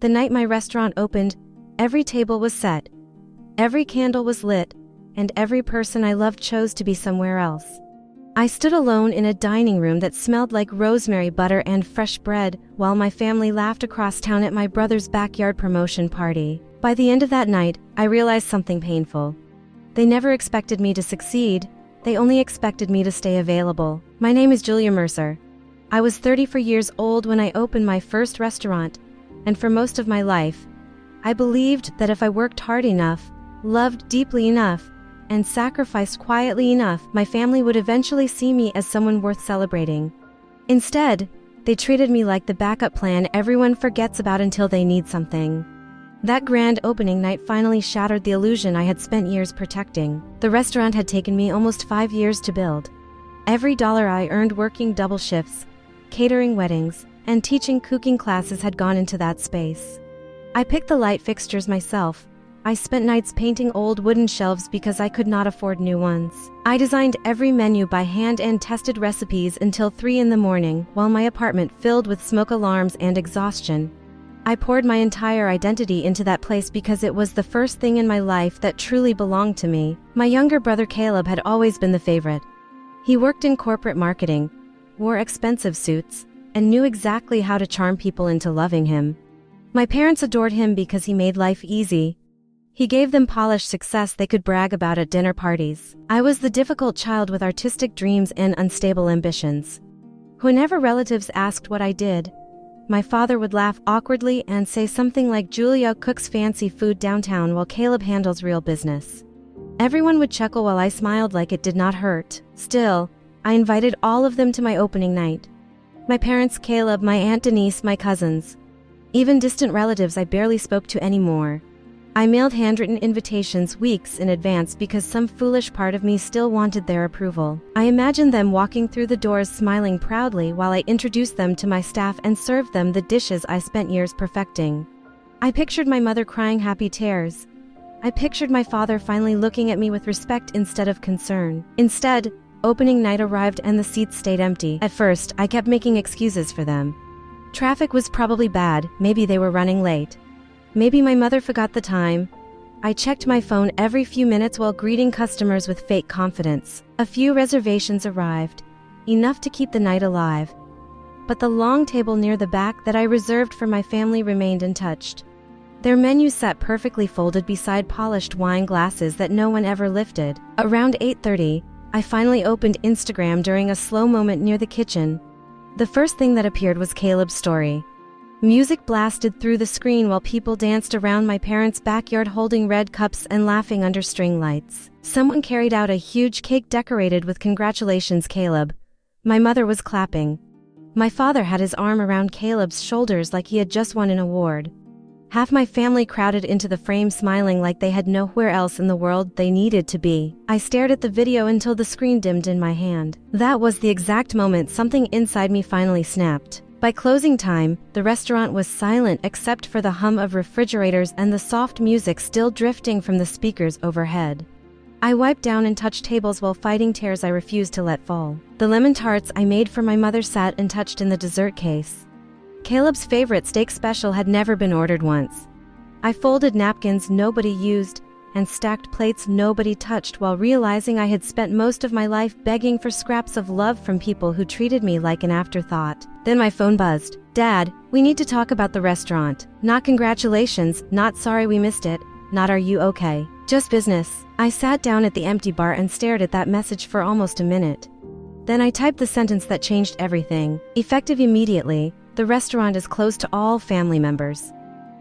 The night my restaurant opened, every table was set, every candle was lit, and every person I loved chose to be somewhere else. I stood alone in a dining room that smelled like rosemary butter and fresh bread, while my family laughed across town at my brother's backyard promotion party. By the end of that night, I realized something painful. They never expected me to succeed, they only expected me to stay available. My name is Julia Mercer. I was 34 years old when I opened my first restaurant, and for most of my life, I believed that if I worked hard enough, loved deeply enough, and sacrificed quietly enough, my family would eventually see me as someone worth celebrating. Instead, they treated me like the backup plan everyone forgets about until they need something. That grand opening night finally shattered the illusion I had spent years protecting. The restaurant had taken me almost 5 years to build. Every dollar I earned working double shifts, catering weddings, and teaching cooking classes had gone into that space. I picked the light fixtures myself. I spent nights painting old wooden shelves because I could not afford new ones. I designed every menu by hand and tested recipes until 3 in the morning, while my apartment filled with smoke alarms and exhaustion. I poured my entire identity into that place because it was the first thing in my life that truly belonged to me. My younger brother Caleb had always been the favorite. He worked in corporate marketing, wore expensive suits, and knew exactly how to charm people into loving him. My parents adored him because he made life easy. He gave them polished success they could brag about at dinner parties. I was the difficult child with artistic dreams and unstable ambitions. Whenever relatives asked what I did, my father would laugh awkwardly and say something like, "Julia cooks fancy food downtown while Caleb handles real business." Everyone would chuckle while I smiled like it did not hurt. Still, I invited all of them to my opening night. My parents, Caleb, my Aunt Denise, my cousins. Even distant relatives I barely spoke to anymore. I mailed handwritten invitations weeks in advance because some foolish part of me still wanted their approval. I imagined them walking through the doors smiling proudly while I introduced them to my staff and served them the dishes I spent years perfecting. I pictured my mother crying happy tears. I pictured my father finally looking at me with respect instead of concern. Instead, opening night arrived and the seats stayed empty. At first, I kept making excuses for them. Traffic was probably bad, maybe they were running late. Maybe my mother forgot the time. I checked my phone every few minutes while greeting customers with fake confidence. A few reservations arrived, enough to keep the night alive. But the long table near the back that I reserved for my family remained untouched. Their menu sat perfectly folded beside polished wine glasses that no one ever lifted. Around 8:30, I finally opened Instagram during a slow moment near the kitchen. The first thing that appeared was Caleb's story. Music blasted through the screen while people danced around my parents' backyard holding red cups and laughing under string lights. Someone carried out a huge cake decorated with "Congratulations, Caleb." My mother was clapping. My father had his arm around Caleb's shoulders like he had just won an award. Half my family crowded into the frame smiling like they had nowhere else in the world they needed to be. I stared at the video until the screen dimmed in my hand. That was the exact moment something inside me finally snapped. By closing time, the restaurant was silent except for the hum of refrigerators and the soft music still drifting from the speakers overhead. I wiped down and touched tables while fighting tears I refused to let fall. The lemon tarts I made for my mother sat untouched in the dessert case. Caleb's favorite steak special had never been ordered once. I folded napkins nobody used and stacked plates nobody touched while realizing I had spent most of my life begging for scraps of love from people who treated me like an afterthought. Then my phone buzzed. "Dad, we need to talk about the restaurant. Not congratulations, not sorry we missed it, not are you okay. Just business." I sat down at the empty bar and stared at that message for almost a minute. Then I typed the sentence that changed everything. Effective immediately, the restaurant is closed to all family members.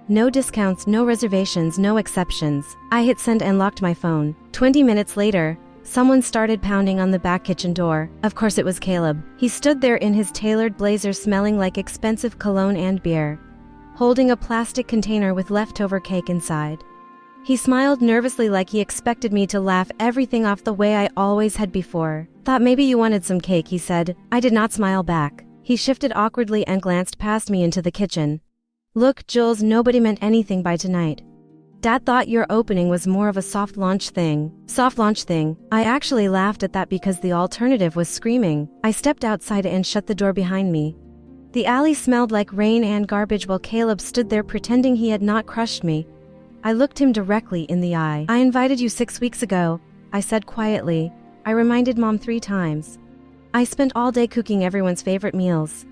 No discounts, no reservations, no exceptions. I hit send and locked my phone. 20 minutes later, someone started pounding on the back kitchen door. Of course it was Caleb. He stood there in his tailored blazer smelling like expensive cologne and beer, holding a plastic container with leftover cake inside. He smiled nervously like he expected me to laugh everything off the way I always had before. "Thought maybe you wanted some cake," he said. I did not smile back. He shifted awkwardly and glanced past me into the kitchen. "Look, Jules, nobody meant anything by tonight. Dad thought your opening was more of a soft launch thing." Soft launch thing? I actually laughed at that because the alternative was screaming. I stepped outside and shut the door behind me. The alley smelled like rain and garbage while Caleb stood there pretending he had not crushed me. I looked him directly in the eye. "I invited you 6 weeks ago," I said quietly. I reminded Mom 3 times. "I spent all day cooking everyone's favorite meals.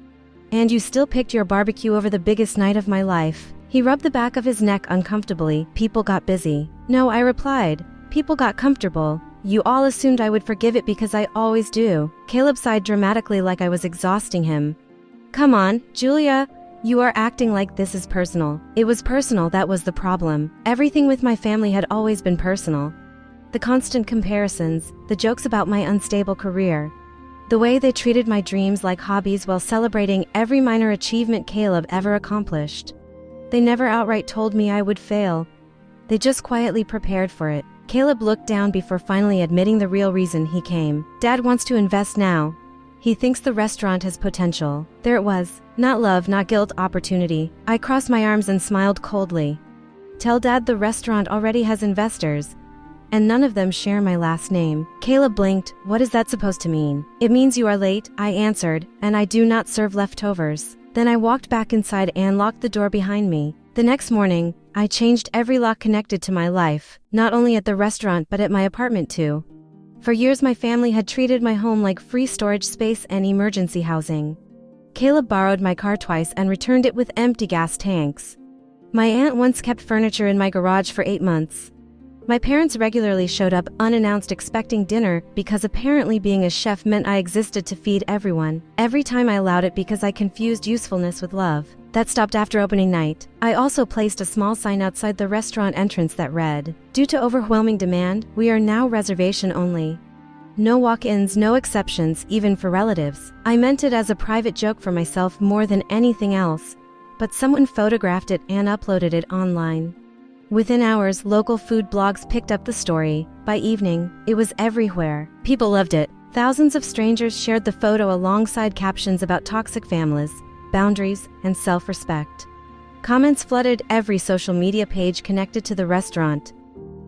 And you still picked your barbecue over the biggest night of my life." He rubbed the back of his neck uncomfortably. "People got busy." "No," I replied. "People got comfortable. You all assumed I would forgive it because I always do." Caleb sighed dramatically like I was exhausting him. "Come on, Julia. You are acting like this is personal." It was personal, that was the problem. Everything with my family had always been personal. The constant comparisons, the jokes about my unstable career, the way they treated my dreams like hobbies while celebrating every minor achievement Caleb ever accomplished. They never outright told me I would fail. They just quietly prepared for it. Caleb looked down before finally admitting the real reason he came. "Dad wants to invest now. He thinks the restaurant has potential." There it was. Not love, not guilt, opportunity. I crossed my arms and smiled coldly. "Tell Dad the restaurant already has investors, and none of them share my last name." Caleb blinked. "What is that supposed to mean?" "It means you are late," I answered, "and I do not serve leftovers." Then I walked back inside and locked the door behind me. The next morning, I changed every lock connected to my life, not only at the restaurant but at my apartment too. For years my family had treated my home like free storage space and emergency housing. Caleb borrowed my car twice and returned it with empty gas tanks. My aunt once kept furniture in my garage for 8 months. My parents regularly showed up unannounced expecting dinner because apparently being a chef meant I existed to feed everyone. Every time I allowed it because I confused usefulness with love. That stopped after opening night. I also placed a small sign outside the restaurant entrance that read, "Due to overwhelming demand, we are now reservation only. No walk-ins, no exceptions, even for relatives." I meant it as a private joke for myself more than anything else, but someone photographed it and uploaded it online. Within hours, local food blogs picked up the story. By evening, it was everywhere. People loved it. Thousands of strangers shared the photo alongside captions about toxic families, boundaries, and self-respect. Comments flooded every social media page connected to the restaurant.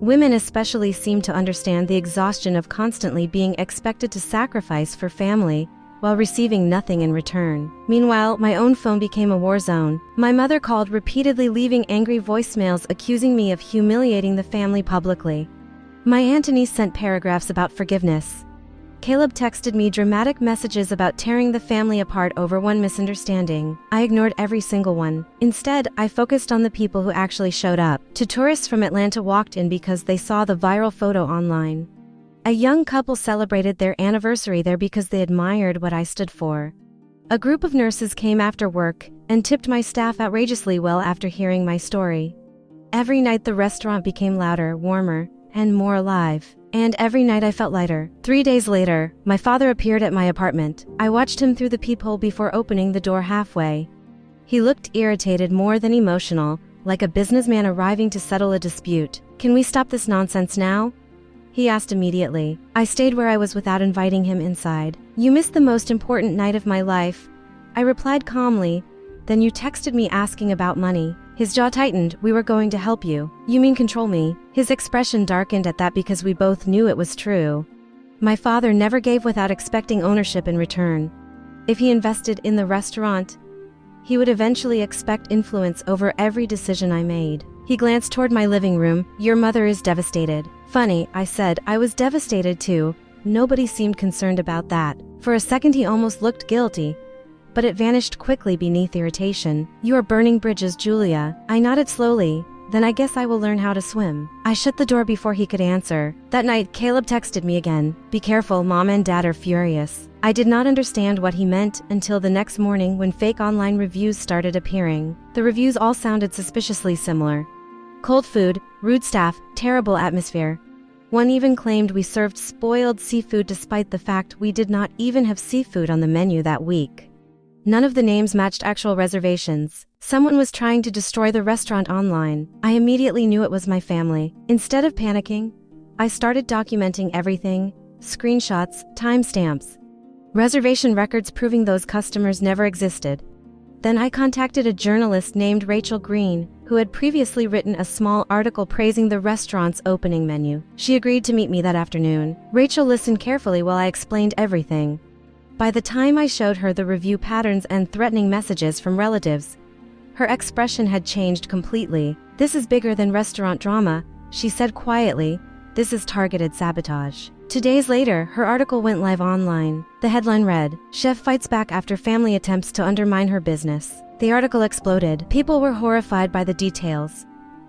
Women especially seemed to understand the exhaustion of constantly being expected to sacrifice for family while receiving nothing in return. Meanwhile, my own phone became a war zone. My mother called repeatedly, leaving angry voicemails accusing me of humiliating the family publicly. My aunt and niece sent paragraphs about forgiveness. Caleb texted me dramatic messages about tearing the family apart over one misunderstanding. I ignored every single one. Instead, I focused on the people who actually showed up. Two tourists from Atlanta walked in because they saw the viral photo online. A young couple celebrated their anniversary there because they admired what I stood for. A group of nurses came after work and tipped my staff outrageously well after hearing my story. Every night the restaurant became louder, warmer, and more alive. And every night I felt lighter. 3 days later, my father appeared at my apartment. I watched him through the peephole before opening the door halfway. He looked irritated more than emotional, like a businessman arriving to settle a dispute. "Can we stop this nonsense now?" he asked immediately. I stayed where I was without inviting him inside. "You missed the most important night of my life," I replied calmly. "Then you texted me asking about money." His jaw tightened. "We were going to help you." "You mean control me?" His expression darkened at that because we both knew it was true. My father never gave without expecting ownership in return. If he invested in the restaurant, he would eventually expect influence over every decision I made. He glanced toward my living room. "Your mother is devastated." "Funny," I said. I was devastated too. Nobody seemed concerned about that. For a second he almost looked guilty, but it vanished quickly beneath irritation. "You are burning bridges, Julia." I nodded slowly. "Then I guess I will learn how to swim." I shut the door before he could answer. That night, Caleb texted me again. "Be careful, Mom and Dad are furious." I did not understand what he meant until the next morning when fake online reviews started appearing. The reviews all sounded suspiciously similar. Cold food, rude staff, terrible atmosphere. One even claimed we served spoiled seafood despite the fact we did not even have seafood on the menu that week. None of the names matched actual reservations. Someone was trying to destroy the restaurant online. I immediately knew it was my family. Instead of panicking, I started documenting everything: screenshots, timestamps, reservation records proving those customers never existed. Then I contacted a journalist named Rachel Green, who had previously written a small article praising the restaurant's opening menu. She agreed to meet me that afternoon. Rachel listened carefully while I explained everything. By the time I showed her the review patterns and threatening messages from relatives, her expression had changed completely. "This is bigger than restaurant drama," she said quietly. "This is targeted sabotage." 2 days later, her article went live online. The headline read, "Chef Fights Back After Family Attempts to Undermine Her Business." The article exploded. People were horrified by the details.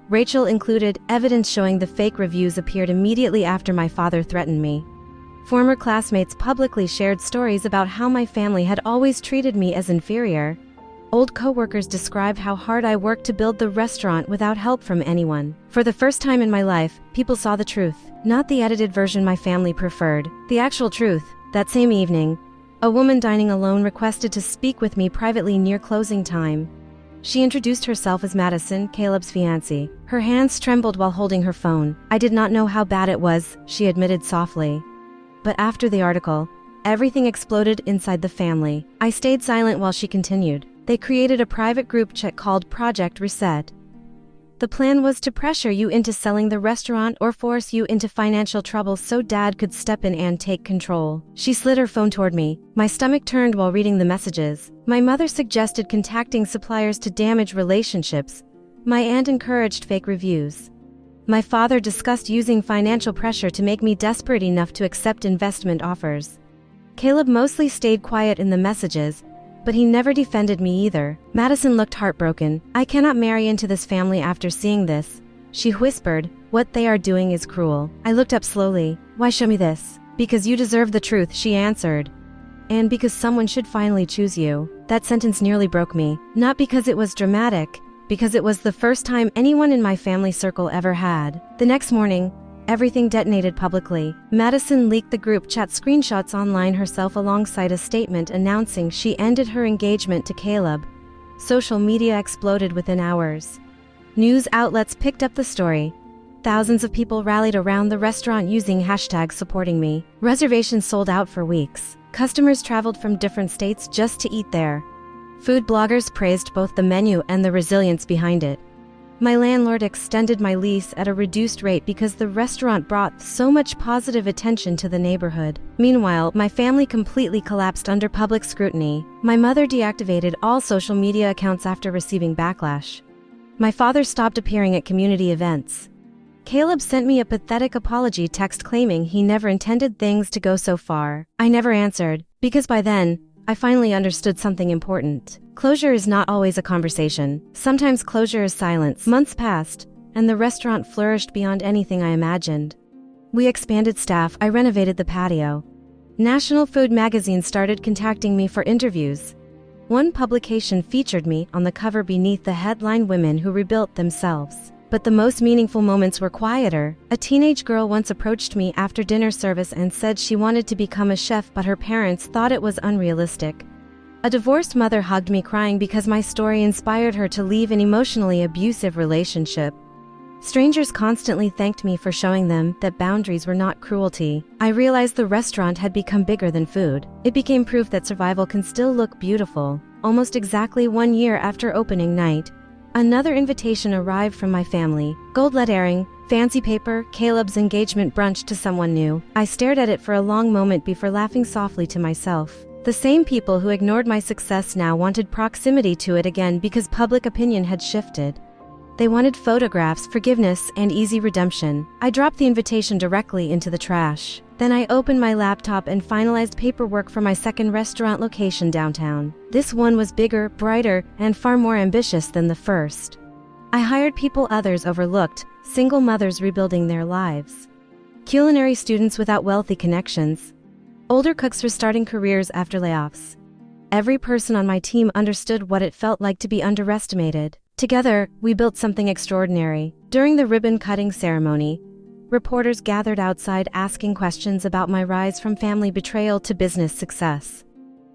Rachel included evidence showing the fake reviews appeared immediately after my father threatened me. Former classmates publicly shared stories about how my family had always treated me as inferior. Old coworkers described how hard I worked to build the restaurant without help from anyone. For the first time in my life, people saw the truth, not the edited version my family preferred, the actual truth. That same evening, a woman dining alone requested to speak with me privately near closing time. She introduced herself as Madison, Caleb's fiancée. Her hands trembled while holding her phone. "I did not know how bad it was," she admitted softly. But after the article, everything exploded inside the family. I stayed silent while she continued. They created a private group chat called Project Reset. The plan was to pressure you into selling the restaurant or force you into financial trouble so Dad could step in and take control. She slid her phone toward me. My stomach turned while reading the messages. My mother suggested contacting suppliers to damage relationships. My aunt encouraged fake reviews. My father discussed using financial pressure to make me desperate enough to accept investment offers. Caleb mostly stayed quiet in the messages, but he never defended me either. Madison looked heartbroken. "I cannot marry into this family after seeing this," she whispered. "What they are doing is cruel." I looked up slowly. "Why show me this?" "Because you deserve the truth," she answered. "And because someone should finally choose you." That sentence nearly broke me. Not because it was dramatic, because it was the first time anyone in my family circle ever had. The next morning, everything detonated publicly. Madison leaked the group chat screenshots online herself alongside a statement announcing she ended her engagement to Caleb. Social media exploded within hours. News outlets picked up the story. Thousands of people rallied around the restaurant using hashtags supporting me. Reservations sold out for weeks. Customers traveled from different states just to eat there. Food bloggers praised both the menu and the resilience behind it. My landlord extended my lease at a reduced rate because the restaurant brought so much positive attention to the neighborhood. Meanwhile, my family completely collapsed under public scrutiny. My mother deactivated all social media accounts after receiving backlash. My father stopped appearing at community events. Caleb sent me a pathetic apology text claiming he never intended things to go so far. I never answered, because by then, I finally understood something important. Closure is not always a conversation. Sometimes closure is silence. Months passed, and the restaurant flourished beyond anything I imagined. We expanded staff. I renovated the patio. National food magazines started contacting me for interviews. One publication featured me on the cover beneath the headline "Women Who Rebuilt Themselves." But the most meaningful moments were quieter. A teenage girl once approached me after dinner service and said she wanted to become a chef, but her parents thought it was unrealistic. A divorced mother hugged me crying because my story inspired her to leave an emotionally abusive relationship. Strangers constantly thanked me for showing them that boundaries were not cruelty. I realized the restaurant had become bigger than food. It became proof that survival can still look beautiful. Almost exactly 1 year after opening night, another invitation arrived from my family. Gold lettering, fancy paper, Caleb's engagement brunch to someone new. I stared at it for a long moment before laughing softly to myself. The same people who ignored my success now wanted proximity to it again because public opinion had shifted. They wanted photographs, forgiveness, and easy redemption. I dropped the invitation directly into the trash. Then I opened my laptop and finalized paperwork for my second restaurant location downtown. This one was bigger, brighter, and far more ambitious than the first. I hired people others overlooked, single mothers rebuilding their lives, culinary students without wealthy connections, older cooks restarting careers after layoffs. Every person on my team understood what it felt like to be underestimated. Together, we built something extraordinary. During the ribbon-cutting ceremony, reporters gathered outside asking questions about my rise from family betrayal to business success.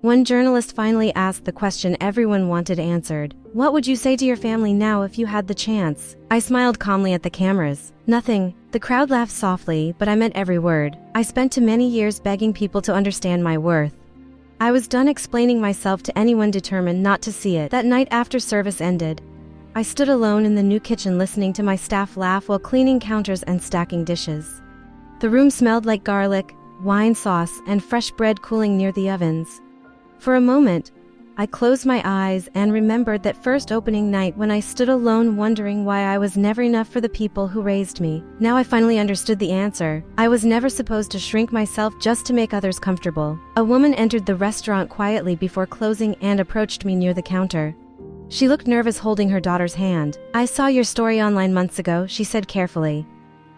One journalist finally asked the question everyone wanted answered. "What would you say to your family now if you had the chance?" I smiled calmly at the cameras. "Nothing." The crowd laughed softly, but I meant every word. I spent too many years begging people to understand my worth. I was done explaining myself to anyone determined not to see it. That night after service ended, I stood alone in the new kitchen listening to my staff laugh while cleaning counters and stacking dishes. The room smelled like garlic, wine sauce, and fresh bread cooling near the ovens. For a moment, I closed my eyes and remembered that first opening night when I stood alone wondering why I was never enough for the people who raised me. Now I finally understood the answer. I was never supposed to shrink myself just to make others comfortable. A woman entered the restaurant quietly before closing and approached me near the counter. She looked nervous holding her daughter's hand. "I saw your story online months ago," she said carefully.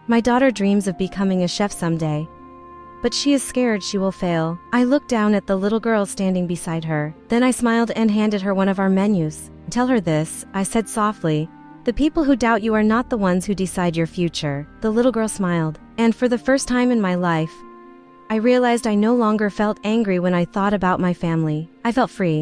"My daughter dreams of becoming a chef someday, but she is scared she will fail." I looked down at the little girl standing beside her. Then I smiled and handed her one of our menus. "Tell her this," I said softly. "The people who doubt you are not the ones who decide your future." The little girl smiled, and for the first time in my life, I realized I no longer felt angry when I thought about my family. I felt free.